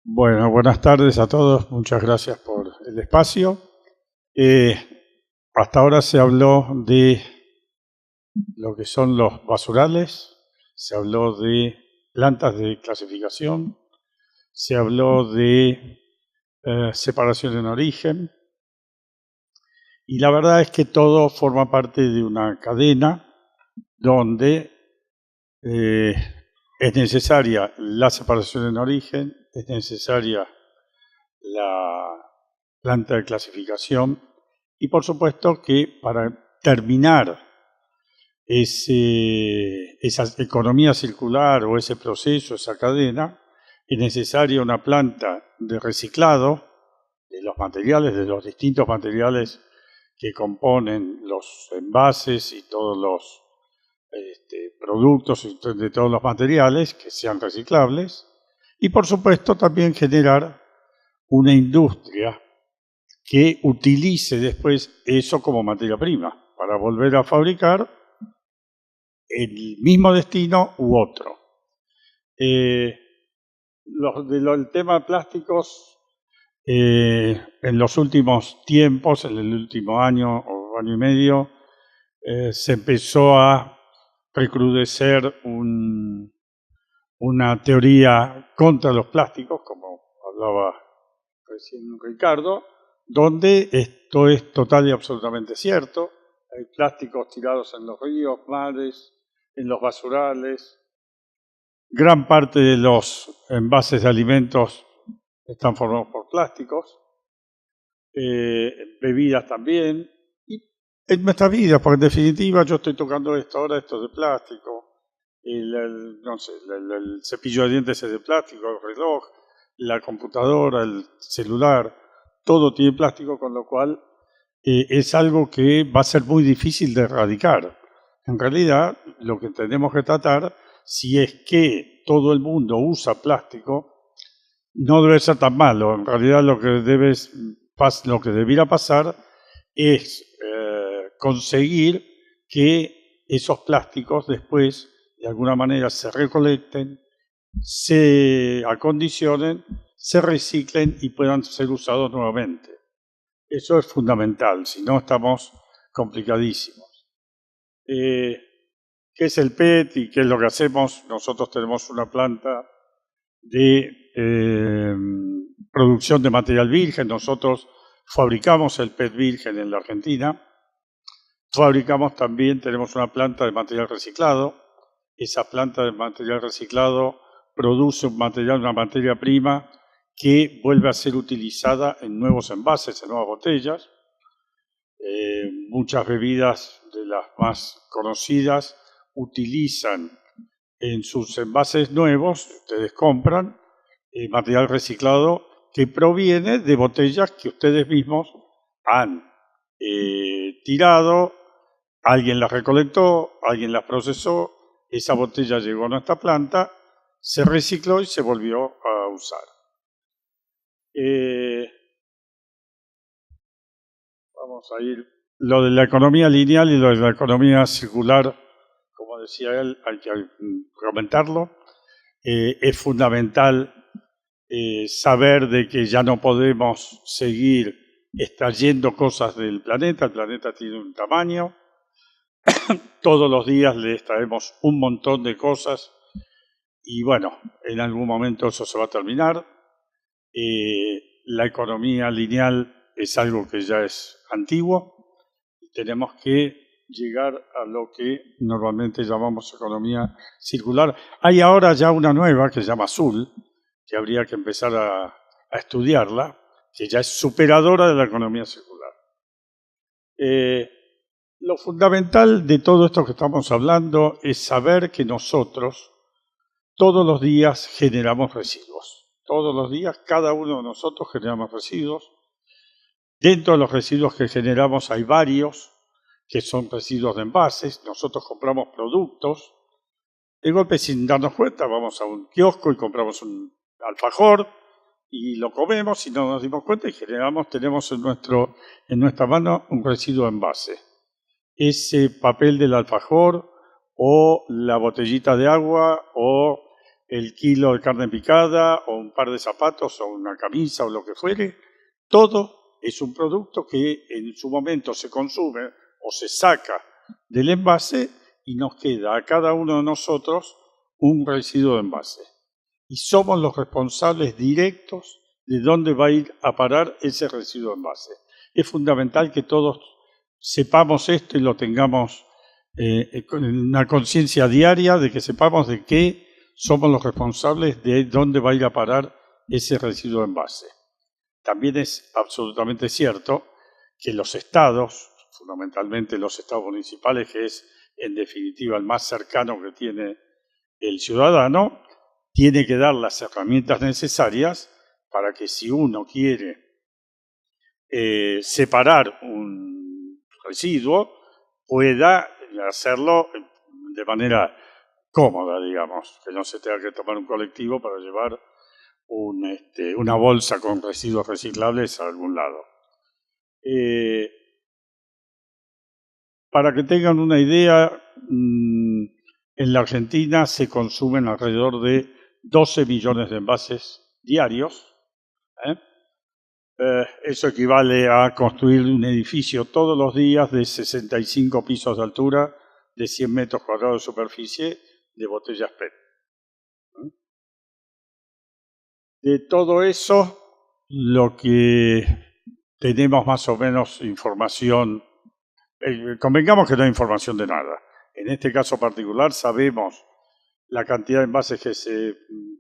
Bueno, buenas tardes a todos. Muchas gracias por el espacio. Eh, Hasta ahora se habló de lo que son los basurales, se habló de plantas de clasificación, se habló de separación en origen, y la verdad es que todo forma parte de una cadena donde eh, es necesaria la separación en origen, es necesaria la planta de clasificación y por supuesto que para terminar esa economía circular o ese proceso, esa cadena, es necesaria una planta de reciclado de los materiales, de los distintos materiales que componen los envases y todos los productos de todos los materiales que sean reciclables y por supuesto también generar una industria que utilice después eso como materia prima para volver a fabricar el mismo destino u otro. El tema de plásticos, en los últimos tiempos, en el último año o año y medio, se empezó a recrudecer una teoría contra los plásticos, como hablaba recién Ricardo, donde esto es total y absolutamente cierto. Hay plásticos tirados en los ríos, mares, en los basurales. Gran parte de los envases de alimentos están formados por plásticos, bebidas también, y en nuestras vidas, porque en definitiva yo estoy tocando esto, ahora esto es de plástico, no sé, el cepillo de dientes es de plástico, el reloj, la computadora, el celular, todo tiene plástico, con lo cual es algo que va a ser muy difícil de erradicar. En realidad, lo que tenemos que tratar, si es que todo el mundo usa plástico, no debe ser tan malo. En realidad, lo que debiera pasar es conseguir que esos plásticos después, de alguna manera, se recolecten, se acondicionen, se reciclen y puedan ser usados nuevamente. Eso es fundamental, si no estamos complicadísimos. ¿Qué es el PET y qué es lo que hacemos? Nosotros tenemos una planta de producción de material virgen. Nosotros fabricamos el PET virgen en la Argentina. Tenemos una planta de material reciclado. Esa planta de material reciclado produce una materia prima que vuelve a ser utilizada en nuevos envases, en nuevas botellas. Muchas bebidas de las más conocidas utilizan en sus envases nuevos, ustedes compran material reciclado que proviene de botellas que ustedes mismos han tirado, alguien las recolectó, alguien las procesó, esa botella llegó a nuestra planta, se recicló y se volvió a usar. Vamos a ir. Lo de la economía lineal y lo de la economía circular, como decía él, hay que comentarlo. Es fundamental saber de que ya no podemos seguir extrayendo cosas del planeta. El planeta tiene un tamaño. Todos los días le extraemos un montón de cosas y bueno, en algún momento eso se va a terminar. La economía lineal es algo que ya es antiguo y tenemos que llegar a lo que normalmente llamamos economía circular. Hay ahora ya una nueva que se llama azul, que habría que empezar a estudiarla, que ya es superadora de la economía circular. Lo fundamental de todo esto que estamos hablando es saber que nosotros todos los días generamos residuos. Todos los días, cada uno de nosotros generamos residuos. Dentro de los residuos que generamos hay varios que son residuos de envases. Nosotros compramos productos. De golpe, sin darnos cuenta, vamos a un kiosco y compramos un alfajor y lo comemos y no nos dimos cuenta y tenemos en nuestra mano un residuo de envase. Ese papel del alfajor o la botellita de agua o el kilo de carne picada o un par de zapatos o una camisa o lo que fuere, todo es un producto que en su momento se consume o se saca del envase y nos queda a cada uno de nosotros un residuo de envase. Y somos los responsables directos de dónde va a ir a parar ese residuo de envase. Es fundamental que todos sepamos esto y lo tengamos con una conciencia diaria de que sepamos de que somos los responsables de dónde va a ir a parar ese residuo de envase. También es absolutamente cierto que los estados, fundamentalmente los estados municipales, que es en definitiva el más cercano que tiene el ciudadano, tiene que dar las herramientas necesarias para que si uno quiere separar un residuo, pueda hacerlo de manera cómoda, digamos, que no se tenga que tomar un colectivo para llevar una bolsa con residuos reciclables a algún lado. Para que tengan una idea, en la Argentina se consumen alrededor de 12 millones de envases diarios. Eso equivale a construir un edificio todos los días de 65 pisos de altura, de 100 metros cuadrados de superficie, de botellas PET. De todo eso, lo que tenemos más o menos información, convengamos que no hay información de nada. En este caso particular sabemos la cantidad de envases que se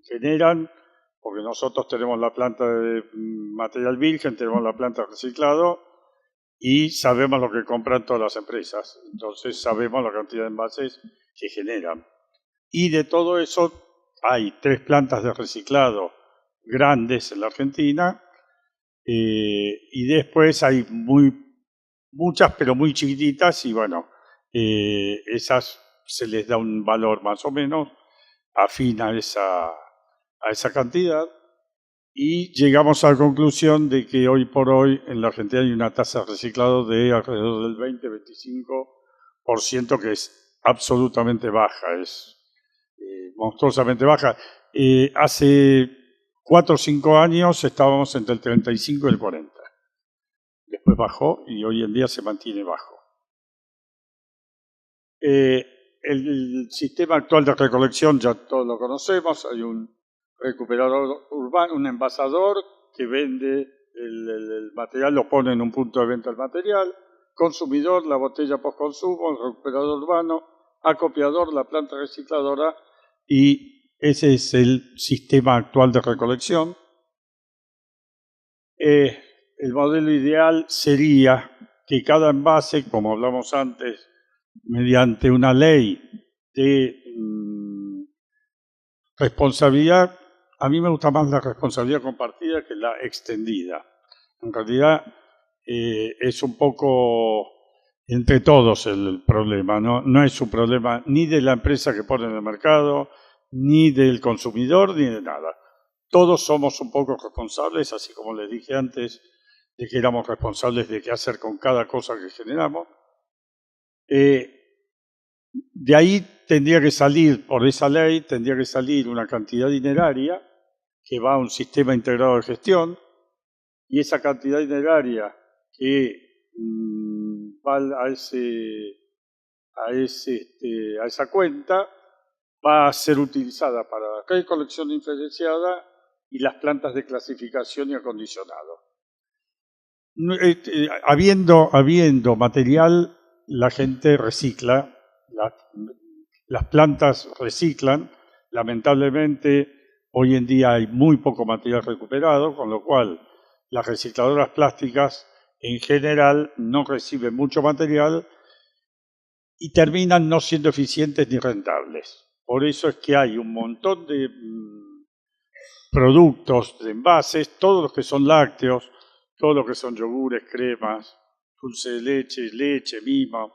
generan, porque nosotros tenemos la planta de material virgen, tenemos la planta de reciclado y sabemos lo que compran todas las empresas. Entonces sabemos la cantidad de envases que generan. Y de todo eso hay 3 plantas de reciclado grandes en la Argentina y después hay muchas pero muy chiquititas y bueno, esas se les da un valor más o menos afín a esa cantidad y llegamos a la conclusión de que hoy por hoy en la Argentina hay una tasa de reciclado de alrededor del 20-25%, que es absolutamente baja, es monstruosamente baja. Hace 4 o 5 años estábamos entre el 35 y el 40. Después bajó y hoy en día se mantiene bajo. El sistema actual de recolección ya todos lo conocemos. Hay un recuperador urbano, un envasador que vende el material, lo pone en un punto de venta del material, consumidor, la botella post-consumo, el recuperador urbano, acopiador, la planta recicladora, y ese es el sistema actual de recolección. El modelo ideal sería que cada envase, como hablamos antes, mediante una ley de responsabilidad, a mí me gusta más la responsabilidad compartida que la extendida. En realidad es un poco entre todos el problema, no es un problema ni de la empresa que pone en el mercado, ni del consumidor, ni de nada. Todos somos un poco responsables, así como les dije antes, de que éramos responsables de qué hacer con cada cosa que generamos. De ahí tendría que salir, por esa ley, tendría que salir una cantidad dineraria que va a un sistema integrado de gestión, y esa cantidad dineraria que va a esa cuenta va a ser utilizada para la recolección diferenciada y las plantas de clasificación y acondicionado. Habiendo material, la gente recicla, las plantas reciclan. Lamentablemente, hoy en día hay muy poco material recuperado, con lo cual las recicladoras plásticas en general no reciben mucho material y terminan no siendo eficientes ni rentables. Por eso es que hay un montón de productos, de envases, todos los que son lácteos, todos los que son yogures, cremas, dulce de leche, mimo,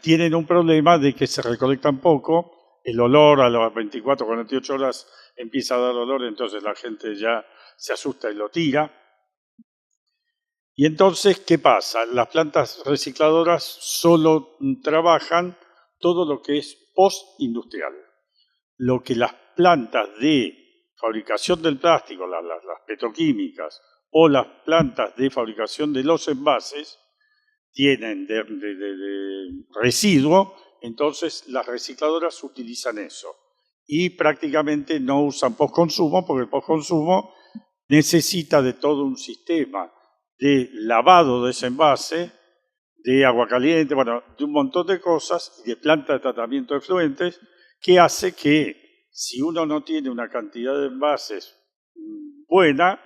tienen un problema de que se recolectan poco, el olor a las 24 o 48 horas empieza a dar olor, entonces la gente ya se asusta y lo tira. Y entonces, ¿qué pasa? Las plantas recicladoras solo trabajan todo lo que es post-industrial. lo que las plantas de fabricación del plástico, las petroquímicas, o las plantas de fabricación de los envases, tienen de residuo, entonces las recicladoras utilizan eso. Y prácticamente no usan postconsumo, porque el postconsumo necesita de todo un sistema de lavado de ese envase, de agua caliente, bueno, de un montón de cosas, y de planta de tratamiento de efluentes, que hace que si uno no tiene una cantidad de envases buena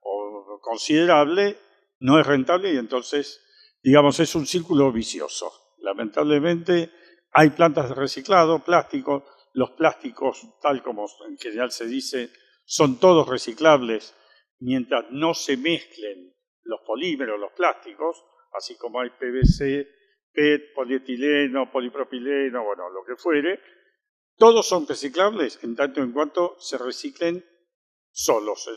o considerable, no es rentable y entonces, digamos, es un círculo vicioso. Lamentablemente hay plantas de reciclado, plástico, los plásticos, tal como en general se dice, son todos reciclables mientras no se mezclen los polímeros, los plásticos, así como hay PVC, PET, polietileno, polipropileno, bueno, lo que fuere, todos son reciclables en tanto en cuanto se reciclen solos,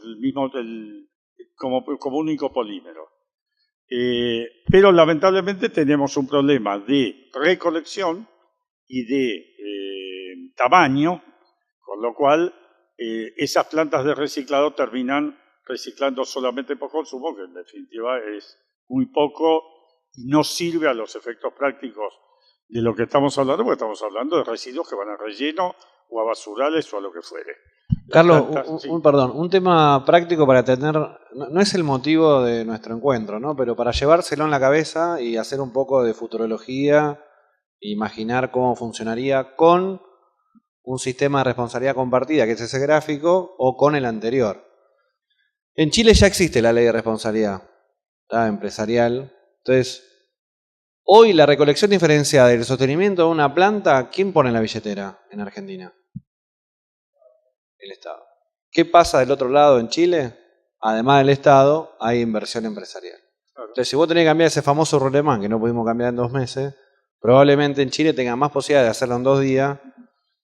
como único polímero. Pero lamentablemente tenemos un problema de recolección y de tamaño, con lo cual esas plantas de reciclado terminan reciclando solamente por consumo, que en definitiva es muy poco y no sirve a los efectos prácticos de lo que estamos hablando, porque estamos hablando de residuos que van a relleno o a basurales o a lo que fuere. Carlos, perdón, un tema práctico para tener, no es el motivo de nuestro encuentro, ¿no? Pero para llevárselo en la cabeza y hacer un poco de futurología, imaginar cómo funcionaría con un sistema de responsabilidad compartida, que es ese gráfico, o con el anterior. En Chile ya existe la ley de responsabilidad empresarial. Entonces, hoy la recolección diferenciada y el sostenimiento de una planta, ¿quién pone la billetera en Argentina? El Estado. ¿Qué pasa del otro lado en Chile? Además del Estado, hay inversión empresarial. Claro. Entonces, si vos tenés que cambiar ese famoso rolemán que no pudimos cambiar en 2 meses, probablemente en Chile tenga más posibilidad de hacerlo en 2 días,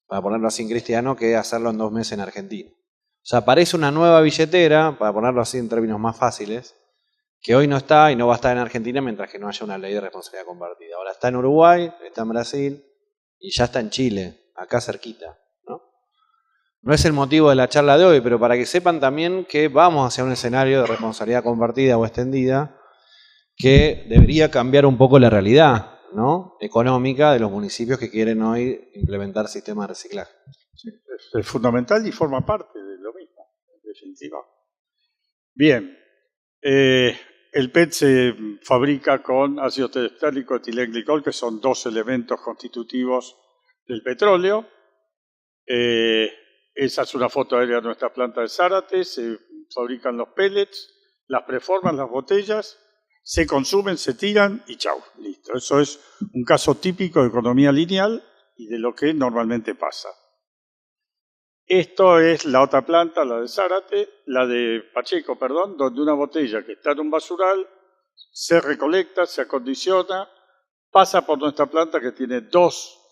para ponerlo así en cristiano, que hacerlo en 2 meses en Argentina. O sea, aparece una nueva billetera, para ponerlo así en términos más fáciles, que hoy no está y no va a estar en Argentina mientras que no haya una ley de responsabilidad compartida. Ahora está en Uruguay, está en Brasil y ya está en Chile, acá cerquita. No es el motivo de la charla de hoy, pero para que sepan también que vamos hacia un escenario de responsabilidad compartida o extendida que debería cambiar un poco la realidad, ¿no?, económica de los municipios que quieren hoy implementar sistemas de reciclaje. Sí, es fundamental y forma parte de lo mismo, en definitiva. Bien, el PET se fabrica con ácido terestálico, etilenglicol, que son 2 elementos constitutivos del petróleo. Esa es una foto aérea de nuestra planta de Zárate. Se fabrican los pellets, las preforman, las botellas, se consumen, se tiran y chau, listo. Eso es un caso típico de economía lineal y de lo que normalmente pasa. Esto es la otra planta, la de Zárate, la de Pacheco, perdón, donde una botella que está en un basural se recolecta, se acondiciona, pasa por nuestra planta que tiene 2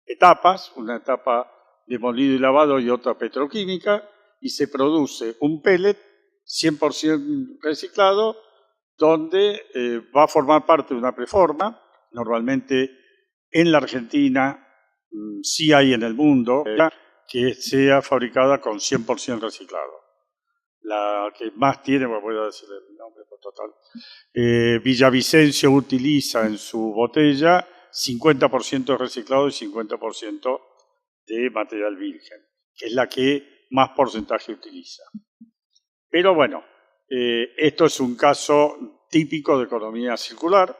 etapas, una etapa de molido y lavado y otra petroquímica, y se produce un pellet 100% reciclado, donde va a formar parte de una preforma. Normalmente en la Argentina sí hay en el mundo que sea fabricada con 100% reciclado. La que más tiene, voy a decir el nombre por total, Villavicencio utiliza en su botella 50% reciclado y 50% de material virgen, que es la que más porcentaje utiliza. Pero bueno, esto es un caso típico de economía circular.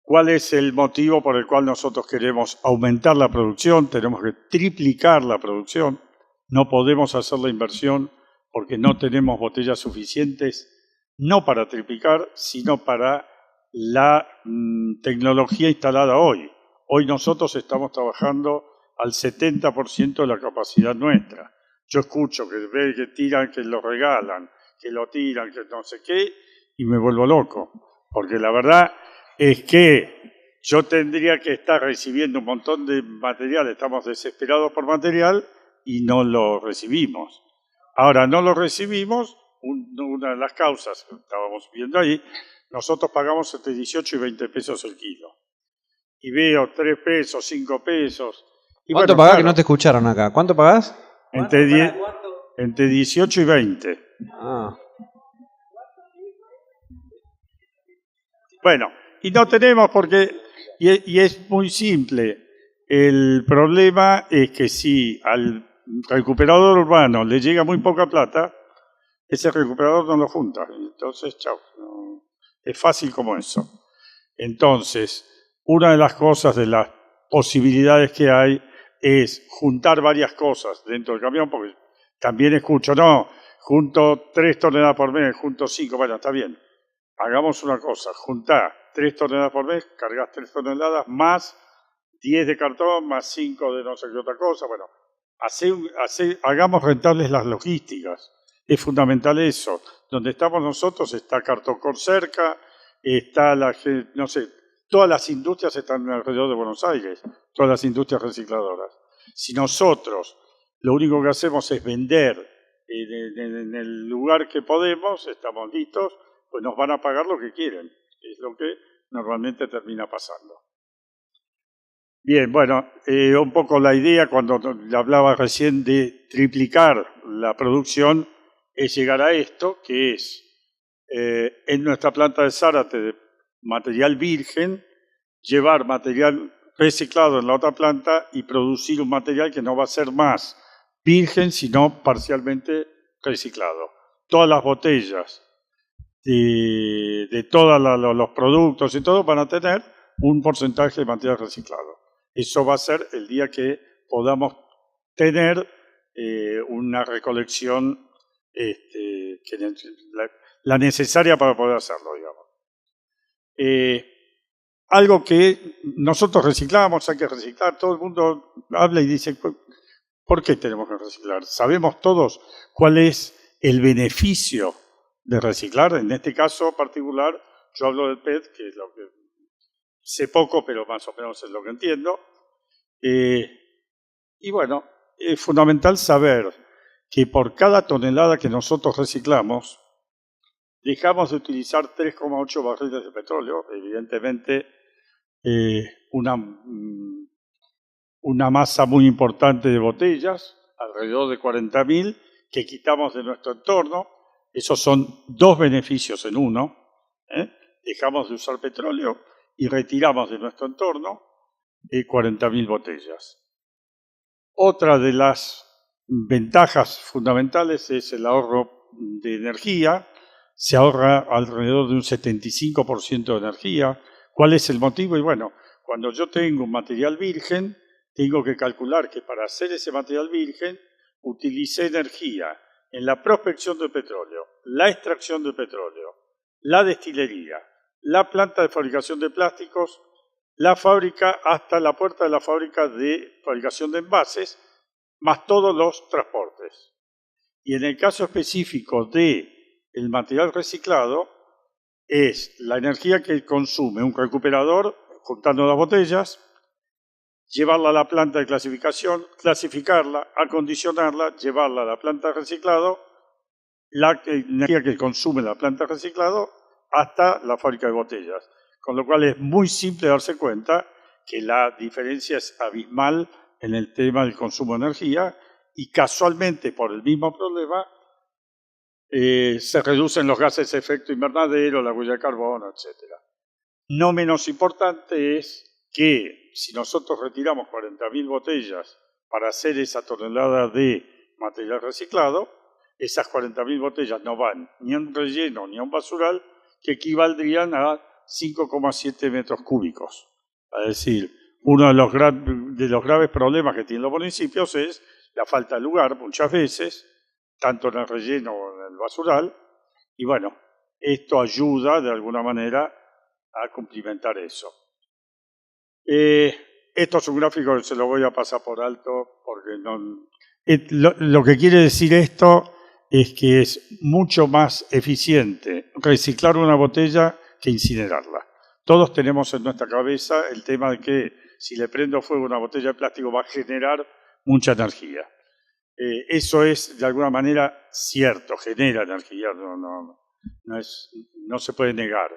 ¿Cuál es el motivo por el cual nosotros queremos aumentar la producción? Tenemos que triplicar la producción. No podemos hacer la inversión porque no tenemos botellas suficientes, no para triplicar, sino para la tecnología instalada hoy. Hoy nosotros estamos trabajando al 70% de la capacidad nuestra. Yo escucho que tiran, que lo regalan, que lo tiran, que no sé qué, y me vuelvo loco. Porque la verdad es que yo tendría que estar recibiendo un montón de material, estamos desesperados por material y no lo recibimos. Ahora, no lo recibimos, una de las causas que estábamos viendo ahí, nosotros pagamos entre 18 y 20 pesos el kilo. Y veo 3 pesos, 5 pesos, ¿Cuánto pagás? Claro, que no te escucharon acá. ¿Cuánto pagás? Entre 18 y 20. Bueno, y no tenemos porque, y es muy simple. El problema es que si al recuperador urbano le llega muy poca plata, ese recuperador no lo junta. Entonces, chao. No, es fácil como eso. Entonces, una de las cosas, de las posibilidades que hay, es juntar varias cosas dentro del camión, porque también escucho, no, junto 3 toneladas por mes, junto 5, bueno, está bien. Hagamos una cosa, juntá 3 toneladas por mes, cargas 3 toneladas, más 10 de cartón, más 5 de no sé qué otra cosa, bueno, hagamos rentables las logísticas. Es fundamental eso. Donde estamos nosotros está Cartocor cerca, está no sé, todas las industrias están alrededor de Buenos Aires, todas las industrias recicladoras. Si nosotros lo único que hacemos es vender en el lugar que podemos, estamos listos, pues nos van a pagar lo que quieren. Es lo que normalmente termina pasando. Bien, bueno, un poco la idea cuando hablaba recién de triplicar la producción es llegar a esto, que es en nuestra planta de Zárate de material virgen, llevar material reciclado en la otra planta y producir un material que no va a ser más virgen, sino parcialmente reciclado. Todas las botellas de todos los productos y todo van a tener un porcentaje de material reciclado. Eso va a ser el día que podamos tener una recolección la necesaria para poder hacerlo, digamos. Algo que nosotros reciclamos, hay que reciclar, todo el mundo habla y dice, ¿por qué tenemos que reciclar? Sabemos todos cuál es el beneficio de reciclar. En este caso particular, yo hablo del PET, que es lo que sé poco, pero más o menos es lo que entiendo. Y bueno, es fundamental saber que por cada tonelada que nosotros reciclamos, dejamos de utilizar 3,8 barriles de petróleo, evidentemente una masa muy importante de botellas, alrededor de 40.000, que quitamos de nuestro entorno. Esos son 2 beneficios en uno. Dejamos de usar petróleo y retiramos de nuestro entorno 40.000 botellas. Otra de las ventajas fundamentales es el ahorro de energía. Se ahorra alrededor de un 75% de energía. ¿Cuál es el motivo? Y bueno, cuando yo tengo un material virgen, tengo que calcular que para hacer ese material virgen utilicé energía en la prospección del petróleo, la extracción del petróleo, la destilería, la planta de fabricación de plásticos, la fábrica hasta la puerta de la fábrica de fabricación de envases, más todos los transportes. Y en el caso específico del material reciclado, es la energía que consume un recuperador juntando las botellas, llevarla a la planta de clasificación, clasificarla, acondicionarla, llevarla a la planta de reciclado, la energía que consume la planta de reciclado hasta la fábrica de botellas. Con lo cual es muy simple darse cuenta que la diferencia es abismal en el tema del consumo de energía y casualmente por el mismo problema se reducen los gases de efecto invernadero, la huella de carbono, etc. No menos importante es que si nosotros retiramos 40.000 botellas para hacer esa tonelada de material reciclado, esas 40.000 botellas no van ni a un relleno ni a un basural, que equivaldrían a 5,7 metros cúbicos. Es decir, uno de los graves problemas que tienen los municipios es la falta de lugar, muchas veces, tanto en el relleno como en el basural, y bueno, esto ayuda de alguna manera a cumplimentar eso. Esto es un gráfico que se lo voy a pasar por alto porque no. Lo que quiere decir esto es que es mucho más eficiente reciclar una botella que incinerarla. Todos tenemos en nuestra cabeza el tema de que si le prendo fuego a una botella de plástico va a generar mucha energía. Eso es de alguna manera cierto, genera energía, no se puede negar.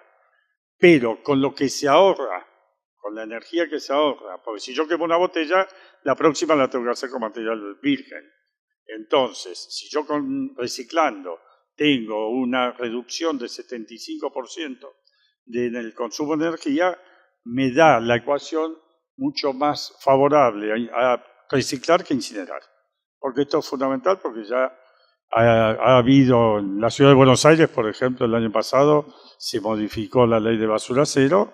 Pero con lo que se ahorra, con la energía que se ahorra, porque si yo quemo una botella, la próxima la tengo que hacer con material virgen. Entonces, si yo reciclando tengo una reducción del 75% en el consumo de energía, me da la ecuación mucho más favorable a reciclar que incinerar. Porque esto es fundamental, porque ya ha habido en la ciudad de Buenos Aires, por ejemplo, el año pasado se modificó la ley de basura cero,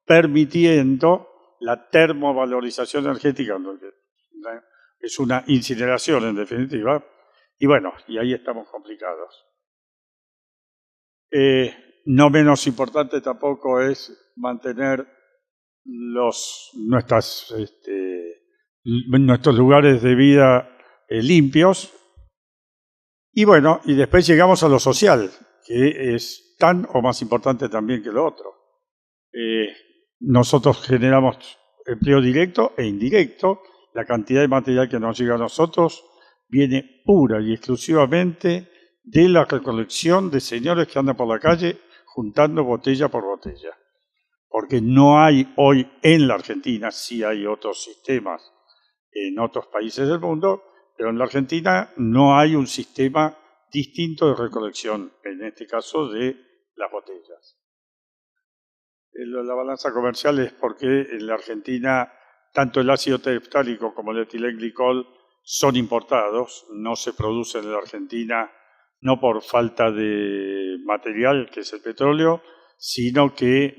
permitiendo la termovalorización energética, es una incineración en definitiva, y bueno, y ahí estamos complicados. No menos importante tampoco es mantener nuestros lugares de vida limpios. Y bueno, y después llegamos a lo social, que es tan o más importante también que lo otro. Nosotros generamos empleo directo e indirecto. La cantidad de material que nos llega a nosotros viene pura y exclusivamente de la recolección de señores que andan por la calle juntando botella por botella. Porque no hay hoy en la Argentina, sí hay otros sistemas en otros países del mundo, pero en la Argentina no hay un sistema distinto de recolección, en este caso de las botellas. La balanza comercial es porque en la Argentina tanto el ácido tereftálico como el etilenglicol son importados, no se producen en la Argentina no por falta de material, que es el petróleo, sino que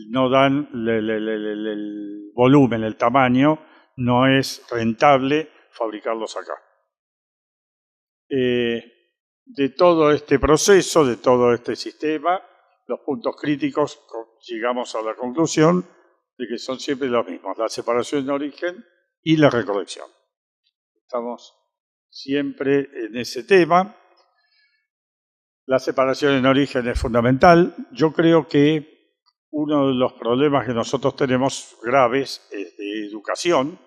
no dan el volumen, el tamaño, no es rentable fabricarlos acá. De todo este proceso, de todo este sistema, los puntos críticos, llegamos a la conclusión de que son siempre los mismos, la separación de origen y la recolección. Estamos siempre en ese tema. La separación en origen es fundamental. Yo creo que uno de los problemas que nosotros tenemos graves es de educación.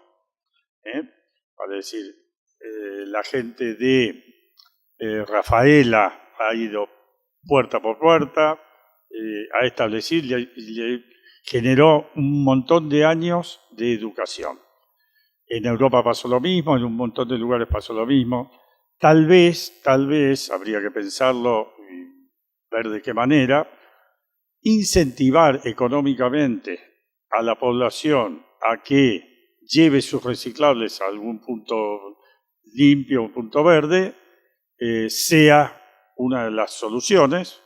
Vale decir, la gente de Rafaela ha ido puerta por puerta, ha establecido y le generó un montón de años de educación. En Europa pasó lo mismo, en un montón de lugares pasó lo mismo. Tal vez, habría que pensarlo y ver de qué manera, incentivar económicamente a la población a que lleve sus reciclables a algún punto limpio, un punto verde, sea una de las soluciones.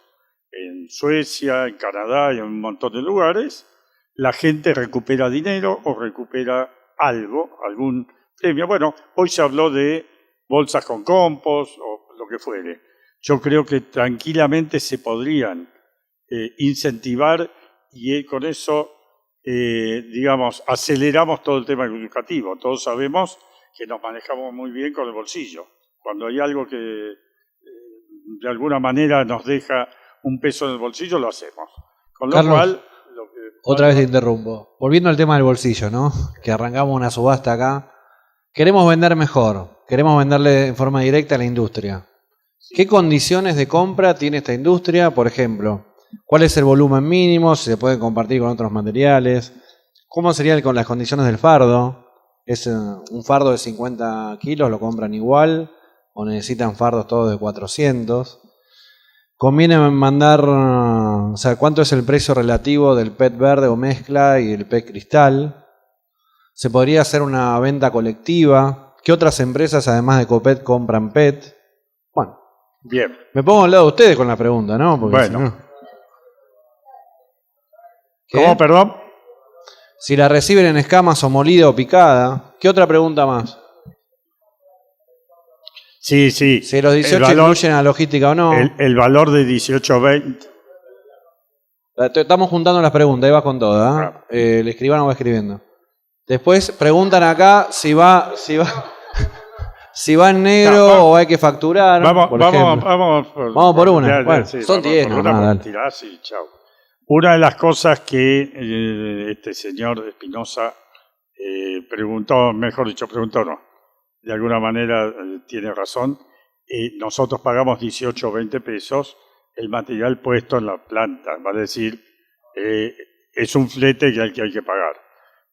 En Suecia, en Canadá y en un montón de lugares, la gente recupera dinero o recupera algo, algún premio. Bueno, hoy se habló de bolsas con compost o lo que fuere. Yo creo que tranquilamente se podrían incentivar y con eso, digamos, aceleramos todo el tema educativo. Todos sabemos que nos manejamos muy bien con el bolsillo. Cuando hay algo que de alguna manera nos deja un peso en el bolsillo, lo hacemos. Con lo Carlos, cual... otra vez te interrumpo. Volviendo al tema del bolsillo, ¿no? Que arrancamos una subasta acá. Queremos vender mejor. Queremos venderle en forma directa a la industria. ¿Qué condiciones de compra tiene esta industria? Por ejemplo, ¿cuál es el volumen mínimo? Si se puede compartir con otros materiales. ¿Cómo sería con las condiciones del fardo? ¿Es un fardo de 50 kilos? ¿Lo compran igual? ¿O necesitan fardos todos de 400? ¿Conviene mandar, o sea, cuánto es el precio relativo del PET verde o mezcla y el PET cristal? ¿Se podría hacer una venta colectiva? ¿Qué otras empresas, además de Copet, compran PET? Bueno, bien. Me pongo al lado de ustedes con la pregunta, ¿no? Porque bueno. Si no... ¿Cómo, perdón? Si la reciben en escamas o molida o picada. ¿Qué otra pregunta más? Sí, sí. Si los 18 incluyen a logística o no. El valor de 18-20. Estamos juntando las preguntas, ahí vas con todas. El escribano va escribiendo. Después preguntan acá si va en negro o hay que facturar. Vamos por una. Bueno, sí, son 10. Chau. Una de las cosas que este señor Espinosa preguntó no, de alguna manera tiene razón, nosotros pagamos 18 o 20 pesos el material puesto en la planta, vale decir, es un flete que hay que pagar.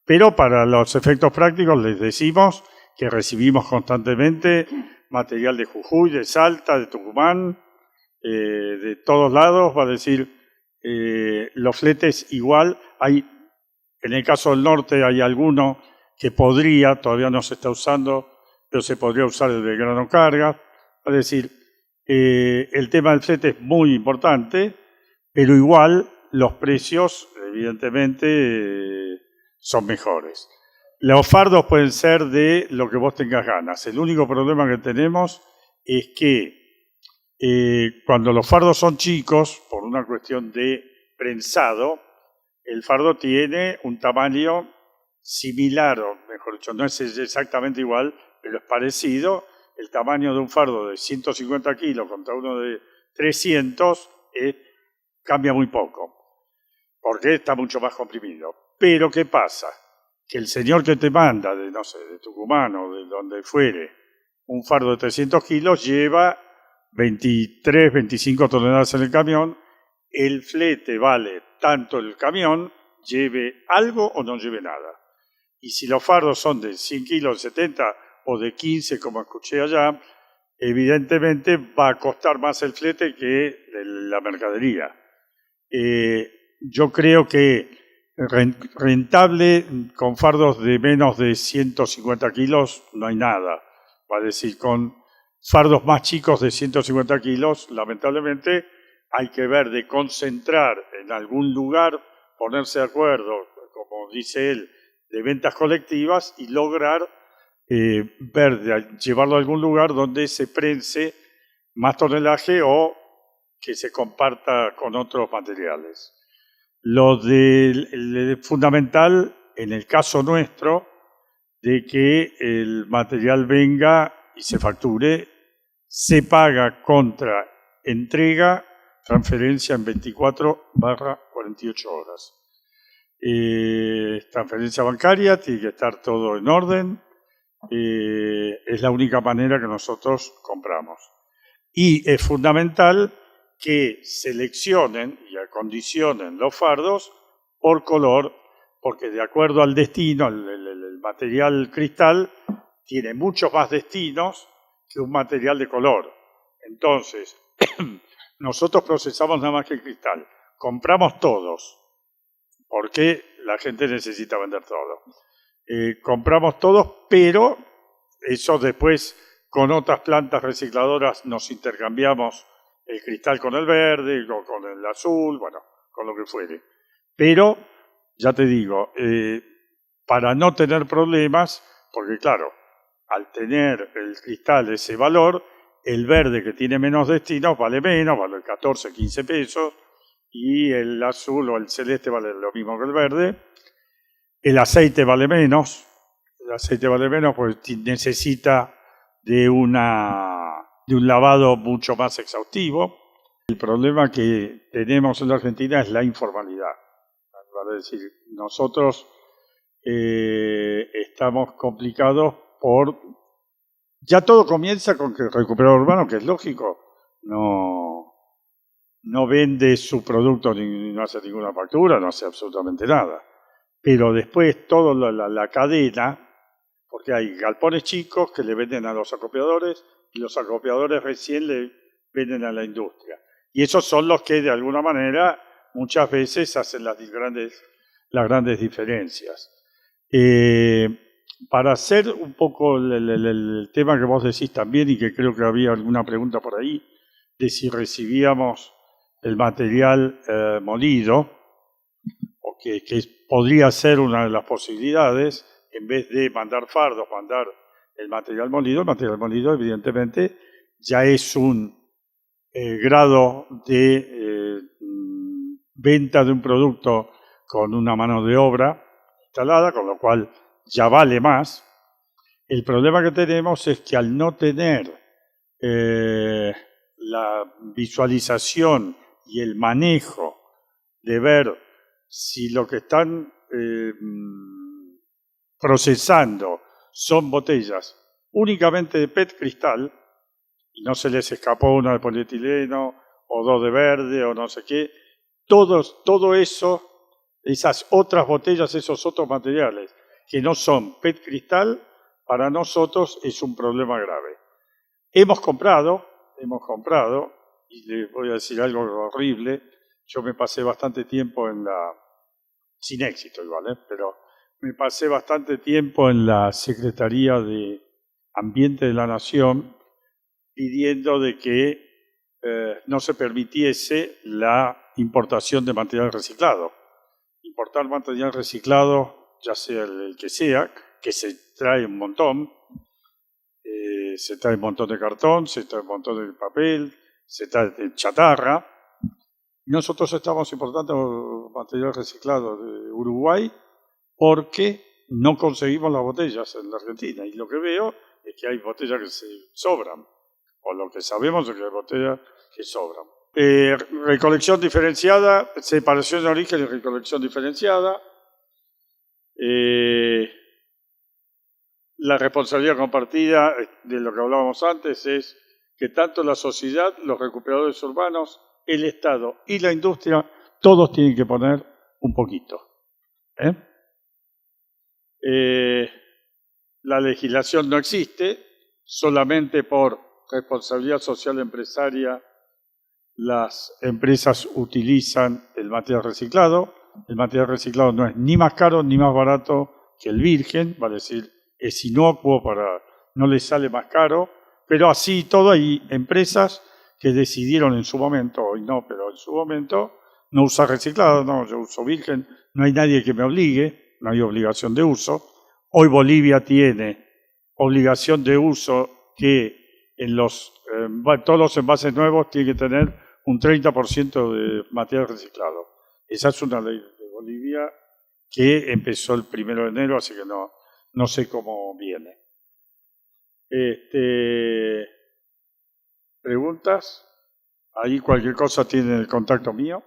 Pero para los efectos prácticos les decimos que recibimos constantemente material de Jujuy, de Salta, de Tucumán, de todos lados, va a decir, los fletes igual. En el caso del norte hay alguno que todavía no se está usando, pero se podría usar el de grano carga. Es decir, el tema del flete es muy importante, pero igual los precios, evidentemente, son mejores. Los fardos pueden ser de lo que vos tengas ganas. El único problema que tenemos es que cuando los fardos son chicos, por una cuestión de prensado, el fardo tiene un tamaño similar, o mejor dicho, no es exactamente igual, pero es parecido. El tamaño de un fardo de 150 kilos contra uno de 300 cambia muy poco, porque está mucho más comprimido. Pero ¿qué pasa? Que el señor que te manda, de Tucumán o de donde fuere, un fardo de 300 kilos lleva 23, 25 toneladas en el camión. El flete vale tanto el camión, lleve algo o no lleve nada. Y si los fardos son de 100 kilos, de 70 o de 15, como escuché allá, evidentemente va a costar más el flete que la mercadería. Yo creo que rentable con fardos de menos de 150 kilos no hay nada. Va a decir, con fardos más chicos de 150 kilos, lamentablemente, hay que ver de concentrar en algún lugar, ponerse de acuerdo, como dice él, de ventas colectivas y lograr llevarlo a algún lugar donde se prense más tonelaje o que se comparta con otros materiales. Lo fundamental, en el caso nuestro, de que el material venga y se facture, se paga contra entrega, transferencia en 24/48 horas. Transferencia bancaria, tiene que estar todo en orden. Es la única manera que nosotros compramos. Y es fundamental que seleccionen y acondicionen los fardos por color, porque de acuerdo al destino, el material cristal tiene muchos más destinos que un material de color. Entonces, nosotros procesamos nada más que el cristal. Compramos todos, porque la gente necesita vender todo. Compramos todos, pero eso después con otras plantas recicladoras nos intercambiamos el cristal con el verde, con el azul, bueno, con lo que fuere. Pero, ya te digo, para no tener problemas, porque claro, al tener el cristal ese valor, el verde que tiene menos destinos vale menos, vale 14, 15 pesos, y el azul o el celeste vale lo mismo que el verde. El aceite vale menos porque necesita de un lavado mucho más exhaustivo. El problema que tenemos en la Argentina es la informalidad. Es decir, nosotros estamos complicados ya todo comienza con que el recuperador urbano, que es lógico, no vende su producto ni no hace ninguna factura, no hace absolutamente nada. Pero después toda la cadena, porque hay galpones chicos que le venden a los acopiadores y los acopiadores recién le venden a la industria. Y esos son los que de alguna manera muchas veces hacen las grandes diferencias. Para hacer un poco el tema que vos decís también, y que creo que había alguna pregunta por ahí, de si recibíamos el material molido, o que podría ser una de las posibilidades, en vez de mandar fardos, mandar el material molido. El material molido, evidentemente, ya es un grado de venta de un producto con una mano de obra instalada, con lo cual ya vale más. El problema que tenemos es que al no tener la visualización y el manejo de ver si lo que están procesando son botellas únicamente de PET cristal, y no se les escapó una de polietileno o dos de verde o no sé qué, todo eso esas otras botellas, esos otros materiales que no son PET cristal, para nosotros es un problema grave. Hemos comprado, y les voy a decir algo horrible, yo me pasé bastante tiempo sin éxito igual, pero me pasé bastante tiempo en la Secretaría de Ambiente de la Nación pidiendo de que no se permitiese la importación de material reciclado. Importar material reciclado, ya sea el que sea, que se trae un montón, se trae un montón de cartón, se trae un montón de papel, se trae de chatarra. Nosotros estamos importando material reciclado de Uruguay porque no conseguimos las botellas en la Argentina. Y lo que veo es que hay botellas que se sobran, o lo que sabemos es que hay botellas que sobran. Recolección diferenciada, separación de origen y recolección diferenciada. La responsabilidad compartida de lo que hablábamos antes es que tanto la sociedad, los recuperadores urbanos, el Estado y la industria, todos tienen que poner un poquito. La legislación no existe, solamente por responsabilidad social empresaria las empresas utilizan el material reciclado. El material reciclado no es ni más caro ni más barato que el virgen, vale decir, es inocuo, no les sale más caro, pero así todo hay empresas que decidieron en su momento, hoy no, pero en su momento, no usar reciclado, no, yo uso virgen, no hay nadie que me obligue, no hay obligación de uso. Hoy Bolivia tiene obligación de uso que en todos los envases nuevos tiene que tener un 30% de material reciclado. Esa es una ley de Bolivia que empezó el 1 de enero, así que no sé cómo viene. ¿Preguntas? Ahí cualquier cosa tiene el contacto mío.